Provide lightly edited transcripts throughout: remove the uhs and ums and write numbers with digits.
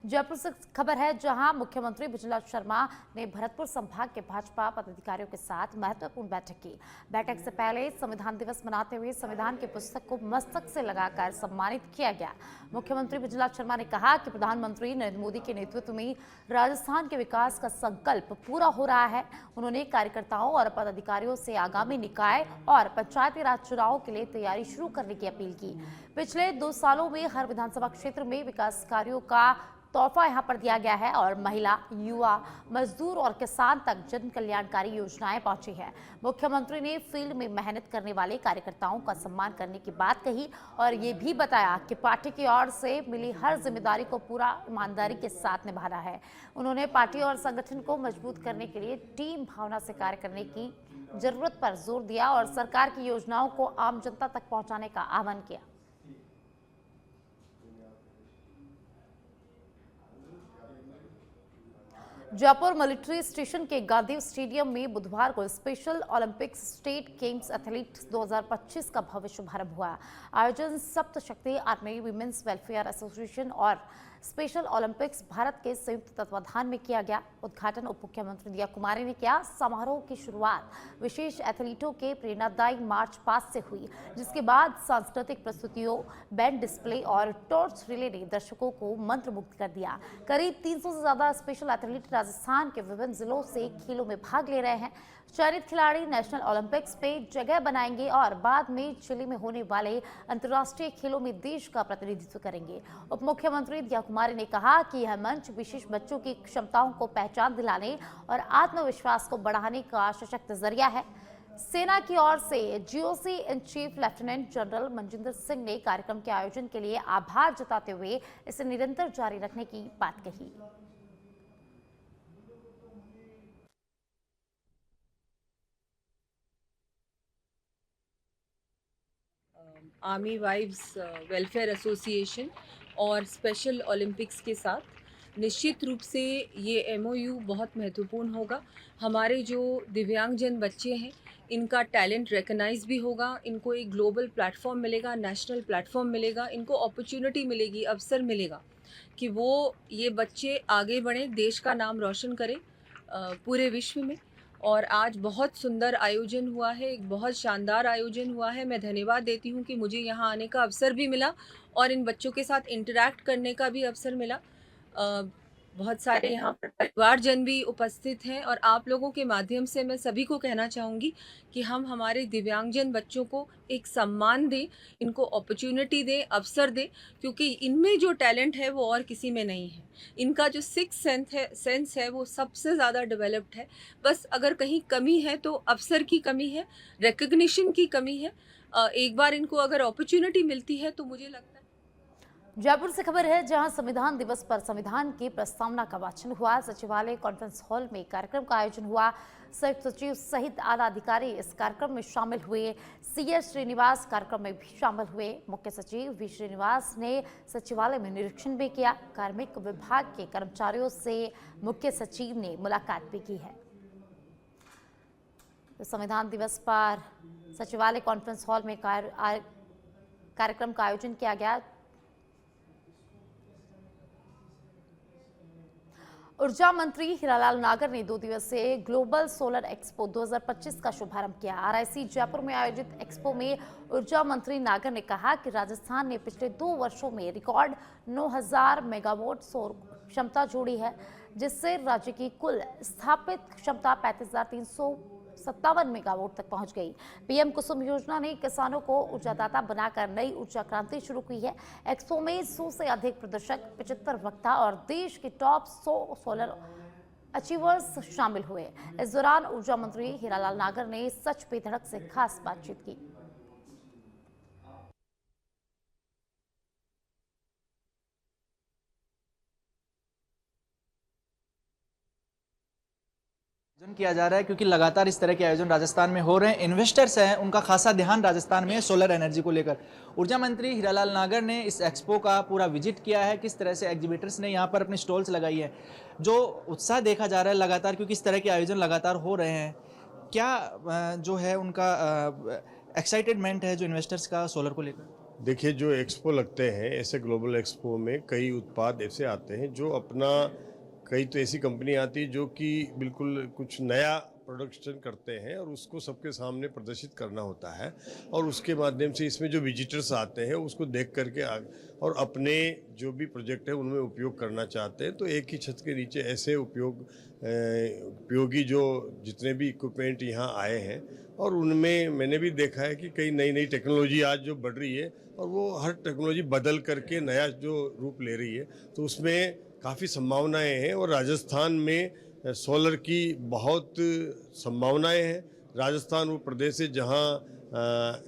जयपुर से खबर है, जहां मुख्यमंत्री बिजला शर्मा ने भरतपुर संभाग के भाजपा पदाधिकारियों के साथ महत्वपूर्ण बैठक की। बैठक से पहले संविधान दिवस मनाते हुए संविधान की पुस्तक को मस्तक से लगाकर सम्मानित किया गया। मुख्यमंत्री बिजला शर्मा ने कहा कि प्रधानमंत्री नरेंद्र मोदी के नेतृत्व में राजस्थान के विकास का संकल्प पूरा हो रहा है। उन्होंने कार्यकर्ताओं और पदाधिकारियों से आगामी निकाय और पंचायती राज चुनाव के लिए तैयारी शुरू करने की अपील की। पिछले 2 सालों में हर विधानसभा क्षेत्र में विकास कार्यों का तोहफा यहां पर दिया गया है और महिला, युवा, मजदूर और किसान तक जन कल्याणकारी योजनाएं पहुंची है। मुख्यमंत्री ने फील्ड में मेहनत करने वाले कार्यकर्ताओं का सम्मान करने की बात कही और ये भी बताया कि पार्टी की ओर से मिली हर जिम्मेदारी को पूरा ईमानदारी के साथ निभाना है। उन्होंने पार्टी और संगठन को मजबूत करने के लिए टीम भावना से कार्य करने की जरूरत पर जोर दिया और सरकार की योजनाओं को आम जनता तक पहुंचाने का आह्वान किया। जयपुर मिलिट्री स्टेशन के गांधी स्टेडियम में बुधवार को special Olympics state games athletes 2025 का भव्य शुभारंभ हुआ। आयोजन सप्त शक्ति आर्मी विमेंस वेलफेयर एसोसिएशन और स्पेशल ओलंपिक्स भारत के संयुक्त तत्वाधान में किया गया। उद्घाटन उप मुख्यमंत्री दिया कुमारी ने किया। समारोह की शुरुआत विशेष एथलीटों के प्रेरणादायी मार्च पास्ट से हुई, जिसके बाद सांस्कृतिक प्रस्तुतियों, बैंड डिस्प्ले और टॉर्च रिले ने दर्शकों को मंत्रमुग्ध कर दिया। करीब 300 से ज्यादा स्पेशल एथलीट राजस्थान के विभिन्न जिलों से खेलों में भाग ले रहे हैं। चयनित खिलाड़ी नेशनल ओलंपिक्स में जगह बनाएंगे और बाद में चिली में होने वाले अंतर्राष्ट्रीय खेलों में देश का प्रतिनिधित्व करेंगे। उप मुख्यमंत्री दिया कुमारी ने कहा कि यह मंच विशेष बच्चों की क्षमताओं को पहचान दिलाने और आत्मविश्वास को बढ़ाने का सशक्त जरिया है। सेना की ओर से GOC in chief lieutenant general Manjinder Singh ने कार्यक्रम के आयोजन के लिए आभार जताते हुए इसे निरंतर जारी रखने की बात कही। आर्मी वाइव्स वेलफेयर एसोसिएशन और स्पेशल ओलंपिक्स के साथ निश्चित रूप से ये एमओयू बहुत महत्वपूर्ण होगा। हमारे जो दिव्यांगजन बच्चे हैं, इनका टैलेंट रिकग्नाइज भी होगा, इनको एक ग्लोबल प्लेटफॉर्म मिलेगा, नेशनल प्लेटफॉर्म मिलेगा, इनको अपॉर्चुनिटी मिलेगी, अवसर मिलेगा कि वो ये बच्चे आगे बढ़ें, देश का नाम रोशन करें पूरे विश्व में। और आज बहुत सुंदर आयोजन हुआ है, एक बहुत शानदार आयोजन हुआ है। मैं धन्यवाद देती हूँ कि मुझे यहाँ आने का अवसर भी मिला और इन बच्चों के साथ इंटरैक्ट करने का भी अवसर मिला। बहुत सारे यहाँ पर परिवारजन भी उपस्थित हैं और आप लोगों के माध्यम से मैं सभी को कहना चाहूँगी कि हम हमारे दिव्यांगजन बच्चों को एक सम्मान दें, इनको अपॉर्चुनिटी दें, अवसर दें, क्योंकि इनमें जो टैलेंट है वो और किसी में नहीं है। इनका जो सिक्स सेंस है वो सबसे ज़्यादा डेवलप्ड है। बस अगर कहीं कमी है तो अवसर की कमी है, रिकग्निशन की कमी है। एक बार इनको अगर अपॉर्चुनिटी मिलती है तो मुझे लगता है। जयपुर से खबर है, जहां संविधान दिवस पर संविधान की प्रस्तावना का वाचन हुआ। सचिवालय कॉन्फ्रेंस हॉल में कार्यक्रम का आयोजन हुआ। संयुक्त सचिव सहित आला अधिकारी इस कार्यक्रम में शामिल हुए। सीएस श्रीनिवास कार्यक्रम में भी शामिल हुए। मुख्य सचिव वी श्रीनिवास ने सचिवालय में निरीक्षण भी किया। कार्मिक विभाग के कर्मचारियों से मुख्य सचिव ने मुलाकात भी की है। तो संविधान दिवस पर सचिवालय कॉन्फ्रेंस हॉल में कार्यक्रम का आयोजन किया गया। ऊर्जा मंत्री हीरालाल नागर ने 2 दिवसीय ग्लोबल सोलर एक्सपो 2025 का शुभारंभ किया। आरआईसी जयपुर में आयोजित एक्सपो में ऊर्जा मंत्री नागर ने कहा कि राजस्थान ने पिछले 2 वर्षों में रिकॉर्ड 9000 मेगावाट सौर क्षमता जोड़ी है, जिससे राज्य की कुल स्थापित क्षमता 35,357 मेगावाट तक पहुंच गई। पीएम कुसुम योजना ने किसानों को ऊर्जादाता बनाकर नई ऊर्जा क्रांति शुरू की है। एक्सपो में 100 से अधिक प्रदर्शक, 75 वक्ता और देश के टॉप 100 सोलर अचीवर्स शामिल हुए। इस दौरान ऊर्जा मंत्री हीरालाल नागर ने सच पे धड़क से खास बातचीत की। आयोजन किया जा रहा है, क्योंकि लगातार इस तरह के आयोजन राजस्थान में हो रहे हैं। इन्वेस्टर्स हैं, उनका खासा ध्यान राजस्थान में है सोलर एनर्जी को लेकर। ऊर्जा मंत्री हीरालाल नागर ने इस एक्सपो का पूरा विजिट किया है। किस तरह से एग्जीबिटर्स ने यहाँ पर अपनी स्टॉल्स लगाई है, जो उत्साह देखा जा रहा है लगातार, क्योंकि इस तरह के आयोजन लगातार हो रहे हैं। क्या जो है उनका एक्साइटेडमेंट है जो इन्वेस्टर्स का सोलर को लेकर? देखिए, जो एक्सपो लगते हैं, ऐसे ग्लोबल एक्सपो में कई उत्पाद ऐसे आते हैं जो अपना, कई तो ऐसी कंपनी आती है जो कि बिल्कुल कुछ नया प्रोडक्शन करते हैं और उसको सबके सामने प्रदर्शित करना होता है, और उसके माध्यम से इसमें जो विजिटर्स आते हैं उसको देख करके और अपने जो भी प्रोजेक्ट है उनमें उपयोग करना चाहते हैं। तो एक ही छत के नीचे ऐसे उपयोगी जो जितने भी इक्विपमेंट यहाँ आए हैं, और उनमें मैंने भी देखा है कि कई नई नई टेक्नोलॉजी आज जो बढ़ रही है, और वो हर टेक्नोलॉजी बदल करके नया जो रूप ले रही है, तो उसमें काफ़ी संभावनाएं हैं। और राजस्थान में सोलर की बहुत संभावनाएं हैं। राजस्थान वो प्रदेश है जहाँ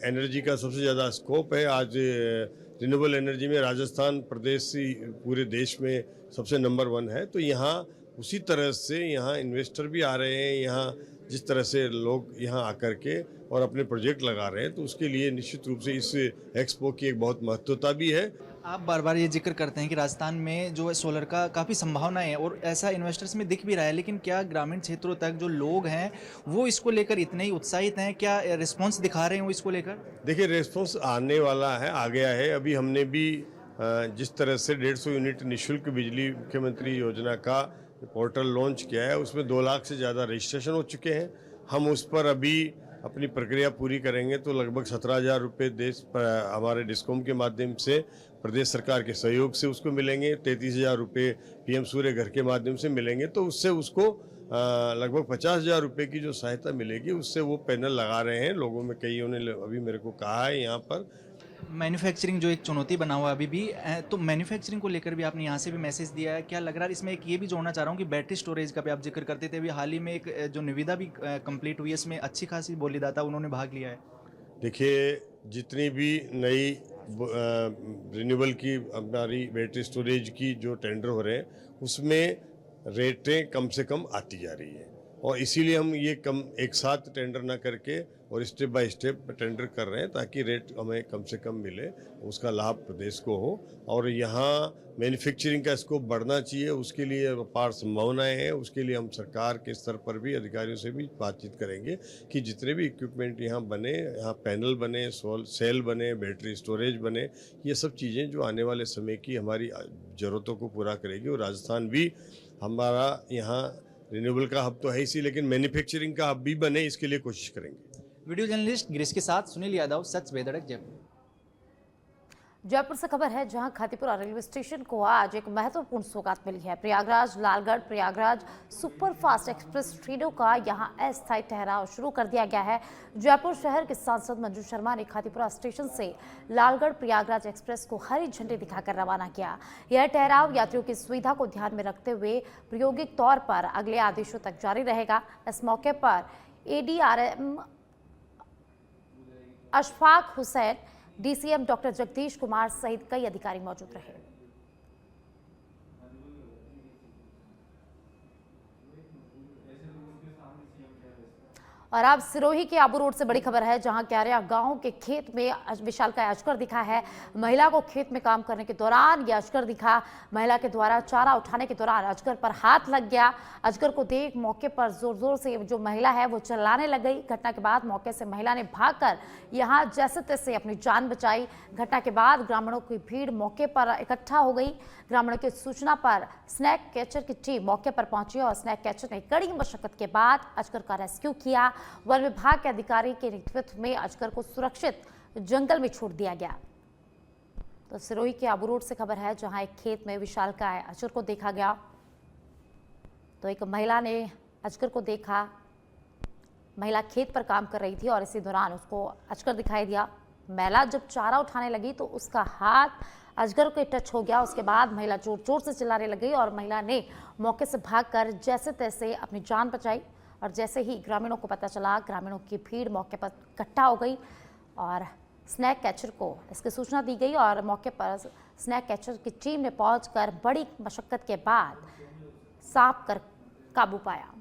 एनर्जी का सबसे ज़्यादा स्कोप है। आज रिन्यूएबल एनर्जी में राजस्थान प्रदेश ही पूरे देश में सबसे नंबर 1 है। तो यहाँ उसी तरह से यहाँ इन्वेस्टर भी आ रहे हैं, यहाँ जिस तरह से लोग यहाँ आकर के और अपने प्रोजेक्ट लगा रहे हैं, तो उसके लिए निश्चित रूप से इस एक्सपो की एक बहुत महत्वता भी है। आप बार बार ये जिक्र करते हैं कि राजस्थान में जो है सोलर का काफ़ी संभावनाएं हैं और ऐसा इन्वेस्टर्स में दिख भी रहा है, लेकिन क्या ग्रामीण क्षेत्रों तक जो लोग हैं वो इसको लेकर इतने ही उत्साहित हैं? क्या रिस्पॉन्स दिखा रहे हैं वो इसको लेकर? देखिए, रेस्पॉन्स आने वाला है, आ गया है। अभी हमने भी जिस तरह से 150 यूनिट निःशुल्क बिजली मुख्यमंत्री योजना का पोर्टल लॉन्च किया है, उसमें 2 लाख से ज़्यादा रजिस्ट्रेशन हो चुके हैं। हम उस पर अभी अपनी प्रक्रिया पूरी करेंगे तो लगभग 17,000 रुपये हमारे डिस्कॉम के माध्यम से प्रदेश सरकार के सहयोग से उसको मिलेंगे। 33,000 रुपये PM सूर्य घर के माध्यम से मिलेंगे। तो उससे उसको लगभग 50,000 रुपये की जो सहायता मिलेगी, उससे वो पैनल लगा रहे हैं। लोगों में कईयों ने अभी मेरे को कहा है यहाँ पर। मैन्युफैक्चरिंग जो एक चुनौती बना हुआ है अभी भी, तो मैन्युफैक्चरिंग को लेकर भी आपने यहाँ से भी मैसेज दिया है। क्या लग रहा है इसमें एक ये भी जोड़ना चाह रहा हूँ कि बैटरी स्टोरेज का भी आप जिक्र करते थे, अभी हाल ही में एक जो निविदा भी कंप्लीट हुई है, इसमें अच्छी खासी बोलीदाता उन्होंने भाग लिया है। देखिए, जितनी भी नई रिन्यूएबल की हमारी बैटरी स्टोरेज की जो टेंडर हो रहे हैं, उसमें रेटें कम से कम आती जा रही है, और इसीलिए हम ये कम एक साथ टेंडर ना करके और स्टेप बाय स्टेप टेंडर कर रहे हैं, ताकि रेट हमें कम से कम मिले, उसका लाभ प्रदेश को हो। और यहाँ मैन्युफैक्चरिंग का स्कोप बढ़ना चाहिए, उसके लिए अपार संभावनाएं हैं। उसके लिए हम सरकार के स्तर पर भी अधिकारियों से भी बातचीत करेंगे कि जितने भी इक्विपमेंट यहाँ बने, यहाँ पैनल बने, सेल बने, बैटरी स्टोरेज बने, ये सब चीज़ें जो आने वाले समय की हमारी ज़रूरतों को पूरा करेगी। और राजस्थान भी हमारा यहाँ रिन्यूएबल का हब तो है इसी, लेकिन मैन्युफैक्चरिंग का हब भी बने, इसके लिए कोशिश करेंगे। वीडियो जर्नलिस्ट गिरीश के साथ सुनील यादव, सच बेधड़क, जयपुर। जयपुर से खबर है, जहां खातीपुरा रेलवे स्टेशन को आज एक महत्वपूर्ण सौगात मिली है। प्रयागराज लालगढ़ प्रयागराज सुपरफास्ट एक्सप्रेस ट्रेनों का यहां अस्थायी ठहराव शुरू कर दिया गया है। जयपुर शहर के सांसद मंजू शर्मा ने खातीपुरा स्टेशन से लालगढ़ प्रयागराज एक्सप्रेस को हरी झंडी दिखाकर रवाना किया। यह ठहराव यात्रियों की सुविधा को ध्यान में रखते हुए प्रायोगिक तौर पर अगले आदेशों तक जारी रहेगा। इस मौके पर ADRM Ashfaq Hussain, DCM doctor Jagdish Kumar सहित कई अधिकारी मौजूद रहे। और अब सिरोही के आबू रोड से बड़ी खबर है, जहां क्यारिया गांव के खेत में विशालकाय अजगर दिखा है। महिला को खेत में काम करने के दौरान यह अजगर दिखा। महिला के द्वारा चारा उठाने के दौरान अजगर पर हाथ लग गया। अजगर को देख मौके पर जोर जोर से जो महिला है वो चिल्लाने लग गई। घटना के बाद मौके से महिला ने भागकर यहां जैसे तैसे अपनी जान बचाई। घटना के बाद ग्रामीणों की भीड़ मौके पर इकट्ठा हो गई। ग्रामीणों की सूचना पर स्नैक कैचर की टीम मौके पर पहुंची और स्नैक कैचर ने कड़ी मशक्कत के बाद अजगर का रेस्क्यू किया। वन विभाग के अधिकारी के नेतृत्व में अजगर को सुरक्षित जंगल में छोड़ दिया गया। तो सिरोही के आबू रोड से खबर है, जहां एक खेत में विशालकाय अजगर को देखा गया। तो एक महिला ने अजगर को देखा। महिला खेत पर काम कर रही थी और इसी दौरान उसको अजगर दिखाई दिया। महिला जब चारा उठाने लगी तो उसका हाथ अजगर के टच हो गया। उसके बाद महिला जोर जोर से चिल्लाने लगी और महिला ने मौके से भागकर जैसे तैसे अपनी जान बचाई। और जैसे ही ग्रामीणों को पता चला, ग्रामीणों की भीड़ मौके पर इकट्ठा हो गई और स्नैक कैचर को इसकी सूचना दी गई और मौके पर स्नैक कैचर की टीम ने पहुंचकर बड़ी मशक्कत के बाद सांप कर काबू पाया।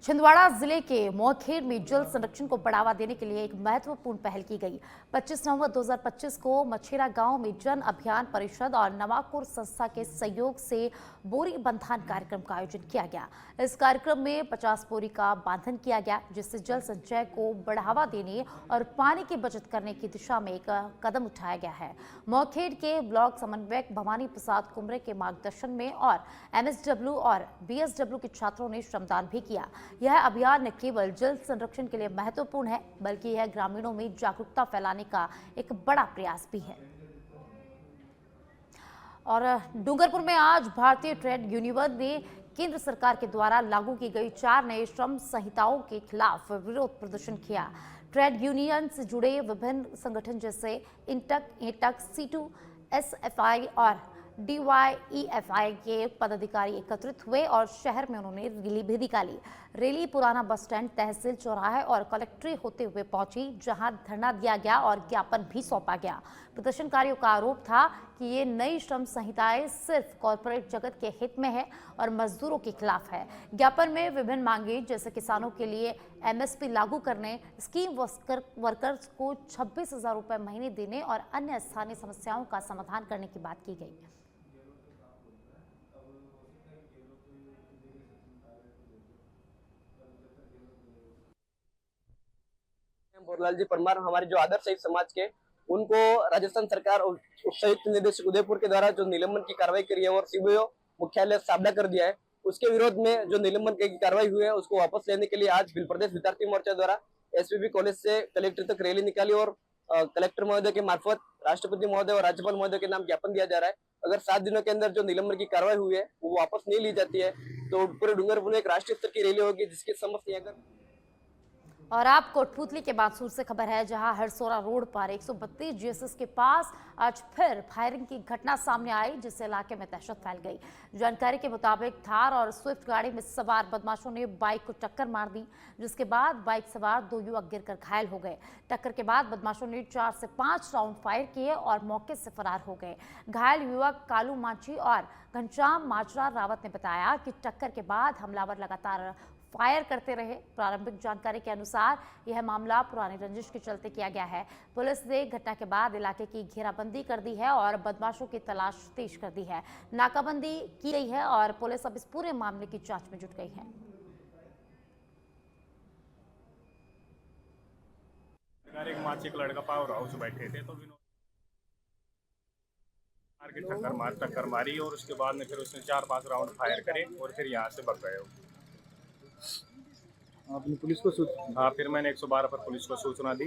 छिंदवाड़ा जिले के मोहखेड़ में जल संरक्षण को बढ़ावा देने के लिए एक महत्वपूर्ण पहल की गई। 25 नवंबर 2025 को मछेरा गांव में जन अभियान परिषद और नवाकोर संस्था के सहयोग से बोरी बंधन कार्यक्रम का आयोजन किया गया। इस कार्यक्रम में 50 बोरी का बांधन किया गया, जिससे जल संचय को बढ़ावा देने और पानी की बचत करने की दिशा में एक कदम उठाया गया है। मोहखेड़ के ब्लॉक समन्वयक भवानी प्रसाद कुमरे के मार्गदर्शन में और MSW और BSW के छात्रों ने श्रमदान भी किया। यह अभियान न केवल जल संरक्षण के लिए महत्वपूर्ण है, बल्कि यह ग्रामीणों में जागरूकता फैलाने का एक बड़ा प्रयास भी है। और डूंगरपुर में आज भारतीय ट्रेड यूनियन ने केंद्र सरकार के द्वारा लागू की गई 4 नए श्रम संहिताओं के खिलाफ विरोध प्रदर्शन किया। ट्रेड यूनियन से जुड़े विभिन्न संगठन जैसे इंटक, एटक, C2, SFI और DYEFI के पदाधिकारी एकत्रित हुए और शहर में उन्होंने रैली भी निकाली। रैली पुराना बस स्टैंड, तहसील चौराहे और कलेक्ट्रेट होते हुए पहुंची, जहां धरना दिया गया और ज्ञापन भी सौंपा गया। प्रदर्शनकारियों का आरोप था कि ये नई श्रम संहिताएं सिर्फ कॉरपोरेट जगत के हित में है और मजदूरों के खिलाफ है। ज्ञापन में विभिन्न मांगे जैसे किसानों के लिए MSP लागू करने, स्कीम वर्कर्स को 26,000 रुपए महीने देने और अन्य स्थानीय समस्याओं का समाधान करने की बात की गई। बोरलाल जी परमार हमारे जो आदर्श शहीद समाज के, उनको राजस्थान सरकार और संयुक्त निदेशक उदयपुर के द्वारा जो निलंबन की कार्रवाई करी है और CBO मुख्यालय साबड़ा कर दिया है, उसके विरोध में जो निलंबन की कार्रवाई हुई है उसको वापस लेने के लिए आज भिल प्रदेश विद्यार्थी मोर्चा द्वारा SPB कॉलेज से कलेक्टर तक रैली निकाली और कलेक्टर महोदय के मार्फत राष्ट्रपति महोदय और राज्यपाल महोदय के नाम ज्ञापन दिया जा रहा है। अगर 7 दिनों के अंदर जो निलंबन की कार्रवाई हुई है वो वापस नहीं ली जाती है तो पूरे डूंगरपुर में एक राष्ट्रीय स्तर की रैली होगी, जिसकी समस्त अगर और आप कोटपुतली के बानसूर से खबर है, जहां हरसोरा रोड पर 132 GSS के पास आज फिर फायरिंग की घटना सामने आई, जिससे इलाके में दहशत फैल गई। जानकारी के मुताबिक थार और स्विफ्ट गाड़ी में सवार बदमाशों ने बाइक को टक्कर मार दी, जिसके बाद बाइक सवार 2 युवक गिरकर घायल हो गए। टक्कर के बाद बदमाशों ने 4 से 5 राउंड फायर किए और मौके से फरार हो गए। घायल युवक कालू मांझी और घनश्याम माजरा रावत ने बताया कि टक्कर के बाद हमलावर लगातार फायर करते रहे। प्रारंभिक जानकारी के अनुसार यह मामला पुरानी रंजिश के चलते किया गया है। पुलिस ने घटना के बाद इलाके की घेराबंदी कर दी है और बदमाशों की तलाश तेज कर दी है। नाकाबंदी की गई है और पुलिस अब इस पूरे मामले की जांच में जुट गई है। एक लड़का पावर हाउस बैठे थे तो मार के टक्कर मारी और उसके बाद में फिर उसने 4-5 राउंड फायर करे और फिर यहाँ से भाग गए। आपने पुलिस को हाँ, फिर मैंने 112 पर पुलिस को सूचना दी।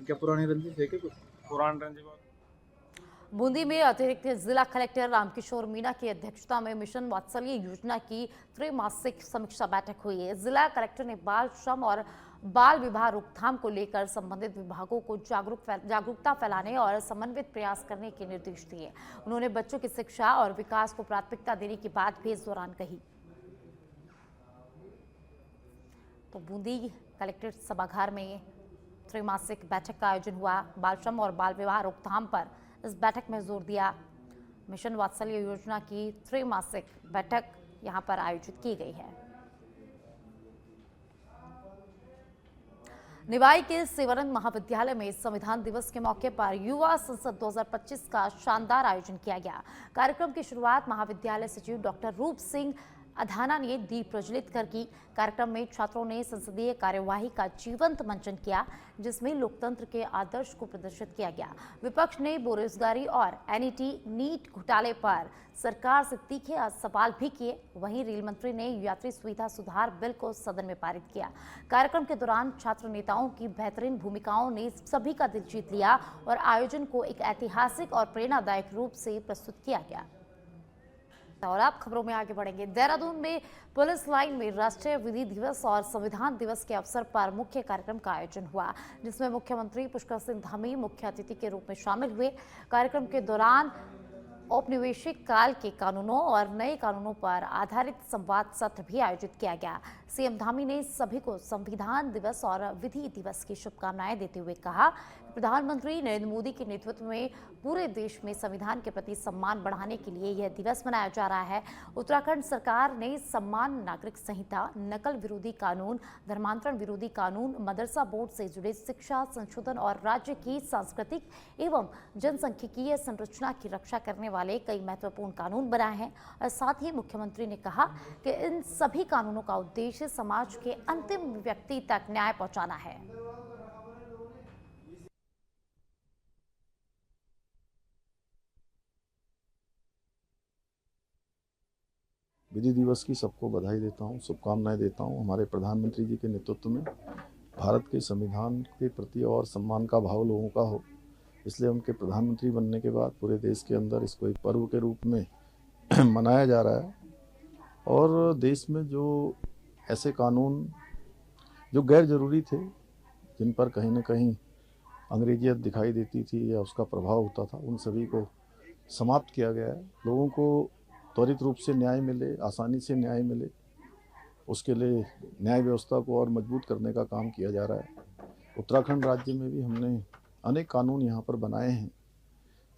क्या पुरानी रंजिश है क्या कुछ? पुरान रंजिश। बूंदी में अतिरिक्त जिला कलेक्टर रामकिशोर मीणा की अध्यक्षता में मिशन वात्सल्य योजना की त्रैमासिक समीक्षा बैठक हुई है। जिला कलेक्टर ने बाल श्रम और बाल विवाह रोकथाम को लेकर संबंधित विभागों को जागरूकता फैलाने और समन्वित प्रयास करने के निर्देश दिए। उन्होंने बच्चों की शिक्षा और विकास को प्राथमिकता देने की बात भी इस दौरान कही। तो बूंदी कलेक्ट्रेट सभागार में त्रैमासिक बैठक का आयोजन हुआ। बाल श्रम और बाल विवाह रोकथाम पर इस बैठक में जोर दिया। मिशन वात्सल्य योजना की त्रैमासिक बैठक यहां पर आयोजित की गई है। निवाई के सेवानंद महाविद्यालय में संविधान दिवस के मौके पर युवा संसद 2025 का शानदार आयोजन किया गया। कार्यक्रम की शुरुआत महाविद्यालय सचिव डॉक्टर रूप सिंह अधाना ने दीप प्रज्वलित कर की। कार्यक्रम में छात्रों ने संसदीय कार्यवाही का जीवंत मंचन किया, जिसमें लोकतंत्र के आदर्श को प्रदर्शित किया गया। विपक्ष ने बेरोजगारी और NET नीट घोटाले पर सरकार से तीखे सवाल भी किए। वहीं रेल मंत्री ने यात्री सुविधा सुधार बिल को सदन में पारित किया। कार्यक्रम के दौरान छात्र नेताओं की बेहतरीन भूमिकाओं ने सभी का दिल जीत लिया और आयोजन को एक ऐतिहासिक और प्रेरणादायक रूप से प्रस्तुत किया गया। और आप खबरों में आगे बढ़ेंगे। देहरादून में पुलिस लाइन में राष्ट्रीय विधि दिवस और संविधान दिवस के अवसर पर मुख्य कार्यक्रम का आयोजन हुआ, जिसमें मुख्यमंत्री पुष्कर सिंह धामी मुख्य अतिथि के रूप में शामिल हुए। कार्यक्रम के दौरान औपनिवेशिक काल के कानूनों और नए कानूनों पर आधारित संवाद सत्र भी आयोजित किया गया। CM धामी ने सभी को संविधान दिवस और विधि दिवस की शुभकामनाएं देते हुए कहा, प्रधानमंत्री नरेंद्र मोदी के नेतृत्व में पूरे देश में संविधान के प्रति सम्मान बढ़ाने के लिए यह दिवस मनाया जा रहा है। उत्तराखंड सरकार ने सम्मान नागरिक संहिता, नकल विरोधी कानून, धर्मांतरण विरोधी कानून, मदरसा बोर्ड से जुड़े शिक्षा संशोधन और राज्य की सांस्कृतिक एवं जनसांख्यिकीय संरचना की रक्षा करने वाले कई महत्वपूर्ण कानून बनाए हैं। और साथ ही मुख्यमंत्री ने कहा कि इन सभी कानूनों का उद्देश्य समाज के अंतिम व्यक्ति तक न्याय पहुंचाना है। विधि दिवस की सबको बधाई देता हूँ, शुभकामनाएं देता हूँ। हमारे प्रधानमंत्री जी के नेतृत्व में भारत के संविधान के प्रति और सम्मान का भाव लोगों का हो, इसलिए उनके प्रधानमंत्री बनने के बाद पूरे देश के अंदर इसको एक पर्व के रूप में मनाया जा रहा है। और देश में जो ऐसे कानून जो गैर जरूरी थे, जिन पर कहीं न कहीं अंग्रेजियत दिखाई देती थी या उसका प्रभाव होता था, उन सभी को समाप्त किया गया है। लोगों को त्वरित रूप से न्याय मिले, आसानी से न्याय मिले, उसके लिए न्याय व्यवस्था को और मजबूत करने का काम किया जा रहा है। उत्तराखंड राज्य में भी हमने अनेक कानून यहाँ पर बनाए हैं,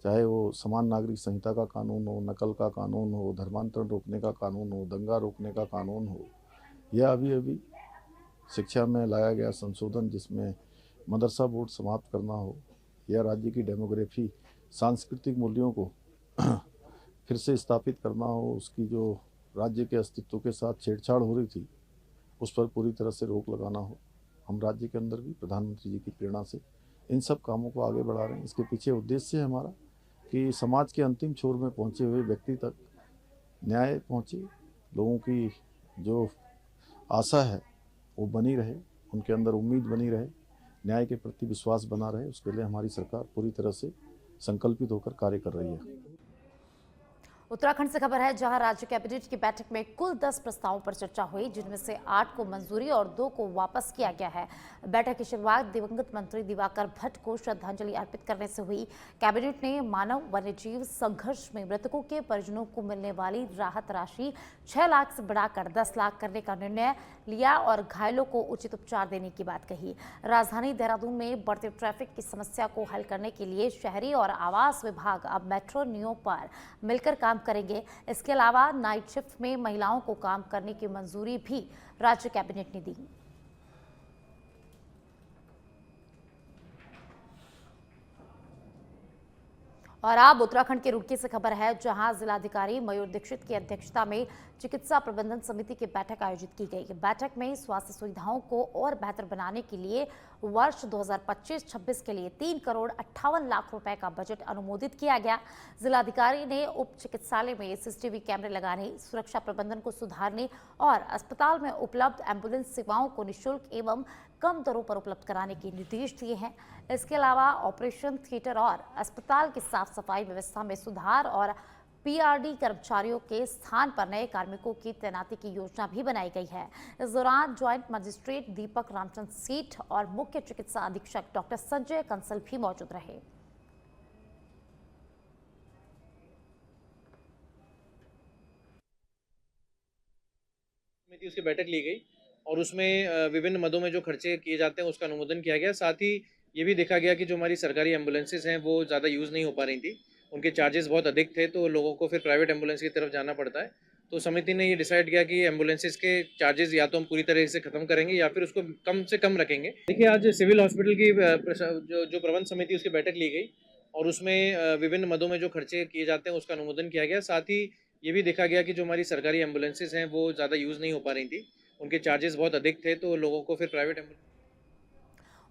चाहे वो समान नागरिक संहिता का कानून हो, नकल का कानून हो, धर्मांतरण रोकने का कानून हो, दंगा रोकने का कानून हो, या अभी शिक्षा में लाया गया संशोधन जिसमें मदरसा बोर्ड समाप्त करना हो, या राज्य की डेमोग्राफी सांस्कृतिक मूल्यों को फिर से स्थापित करना हो, उसकी जो राज्य के अस्तित्व के साथ छेड़छाड़ हो रही थी उस पर पूरी तरह से रोक लगाना हो। हम राज्य के अंदर भी प्रधानमंत्री जी की प्रेरणा से इन सब कामों को आगे बढ़ा रहे हैं। इसके पीछे उद्देश्य है हमारा कि समाज के अंतिम छोर में पहुंचे हुए व्यक्ति तक न्याय पहुंचे, लोगों की जो आशा है वो बनी रहे, उनके अंदर उम्मीद बनी रहे, न्याय के प्रति विश्वास बना रहे। उसके लिए हमारी सरकार पूरी तरह से संकल्पित होकर कार्य कर रही है। उत्तराखंड से खबर है, जहां राज्य कैबिनेट की बैठक में कुल 10 प्रस्तावों पर चर्चा हुई, जिनमें से 8 को मंजूरी और 2 को वापस किया गया है। बैठक की शुरुआत दिवंगत मंत्री दिवाकर भट्ट को श्रद्धांजलि अर्पित करने से हुई। कैबिनेट ने मानव वन्यजीव संघर्ष में मृतकों के परिजनों को मिलने वाली राहत राशि 6 लाख से बढ़ाकर 10 लाख करने का निर्णय लिया और घायलों को उचित उपचार देने की बात कही। राजधानी देहरादून में बढ़ते ट्रैफिक की समस्या को हल करने के लिए शहरी और आवास विभाग अब मेट्रो नियमों पर मिलकर काम करेंगे। इसके अलावा नाइट शिफ्ट में महिलाओं को काम करने की मंजूरी भी राज्य कैबिनेट ने दी। और अब उत्तराखंड के रुड़की से खबर है, जहां जिलाधिकारी मयूर दीक्षित की अध्यक्षता में चिकित्सा प्रबंधन समिति की बैठक आयोजित की गई। बैठक में स्वास्थ्य सुविधाओं को और बेहतर बनाने के लिए वर्ष 2025-26 के लिए 3 करोड़ 58 लाख रुपए का बजट अनुमोदित किया गया। जिलाधिकारी ने उप चिकित्सालय में सीसीटीवी कैमरे लगाने, सुरक्षा प्रबंधन को सुधारने और अस्पताल में उपलब्ध एम्बुलेंस सेवाओं को निःशुल्क एवं कम दरों पर उपलब्ध कराने के निर्देश दिए हैं। इसके अलावा ऑपरेशन थिएटर और अस्पताल की साफ सफाई व्यवस्था में सुधार और पीआरडी कर्मचारियों के स्थान पर नए कार्मिकों की तैनाती की योजना भी बनाई गई है। इस दौरान ज्वाइंट मजिस्ट्रेट दीपक रामचंद्र सेठ और मुख्य चिकित्सा अधीक्षक डॉक्टर संजय कंसल भी मौजूद रहे। उसकी बैठक ली गई और उसमें विभिन्न मदों में जो खर्चे किए जाते हैं उसका अनुमोदन किया गया। साथ ही ये भी देखा गया कि जो हमारी सरकारी एम्बुलेंसेज हैं वो ज़्यादा यूज़ नहीं हो पा रही थी, उनके चार्जेस बहुत अधिक थे, तो लोगों को फिर प्राइवेट एम्बुलेंस की तरफ जाना पड़ता है। तो समिति ने ये डिसाइड किया कि एम्बुलेंसेज के चार्जेस या तो हम पूरी तरह से ख़त्म करेंगे या फिर उसको कम से कम रखेंगे। देखिए, आज सिविल हॉस्पिटल की जो प्रबंध समिति उसकी बैठक ली गई और उसमें विभिन्न मदों में जो खर्चे किए जाते हैं उसका अनुमोदन किया गया। साथ ही ये भी देखा गया कि जो हमारी सरकारी एम्बुलेंसेज हैं वो ज़्यादा यूज़ नहीं हो पा रही थी, उनके चार्जेस बहुत अधिक थे, तो लोगों को फिर प्राइवेट एम्बुलेंस।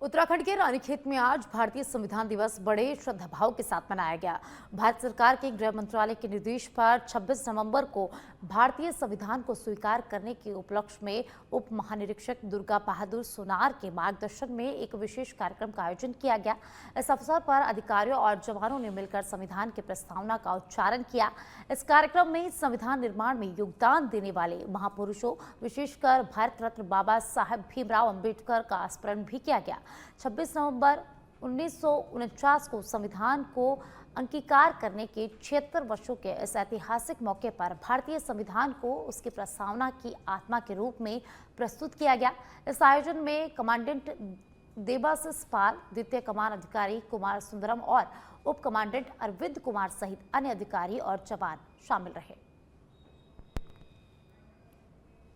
उत्तराखंड के रानीखेत में आज भारतीय संविधान दिवस बड़े श्रद्धाभाव के साथ मनाया गया। भारत सरकार के गृह मंत्रालय के निर्देश पर 26 नवंबर को भारतीय संविधान को स्वीकार करने के उपलक्ष्य में उप महानिरीक्षक दुर्गा बहादुर सोनार के मार्गदर्शन में एक विशेष कार्यक्रम का आयोजन किया गया। इस अवसर पर अधिकारियों और जवानों ने मिलकर संविधान की प्रस्तावना का उच्चारण किया। इस कार्यक्रम में संविधान निर्माण में योगदान देने वाले महापुरुषों, विशेषकर भारत रत्न बाबा साहेब भीमराव अंबेडकर का स्मरण भी किया गया। 26 नवंबर 1949 को संविधान को अंगीकार करने के 76 वर्षों के इस ऐतिहासिक मौके पर भारतीय संविधान को उसकी प्रस्तावना की आत्मा के रूप में प्रस्तुत किया गया। इस आयोजन में कमांडेंट देबासिस पाल, द्वितीय कमान अधिकारी कुमार सुंदरम और उप कमांडेंट अरविंद कुमार सहित अन्य अधिकारी और जवान शामिल रहे।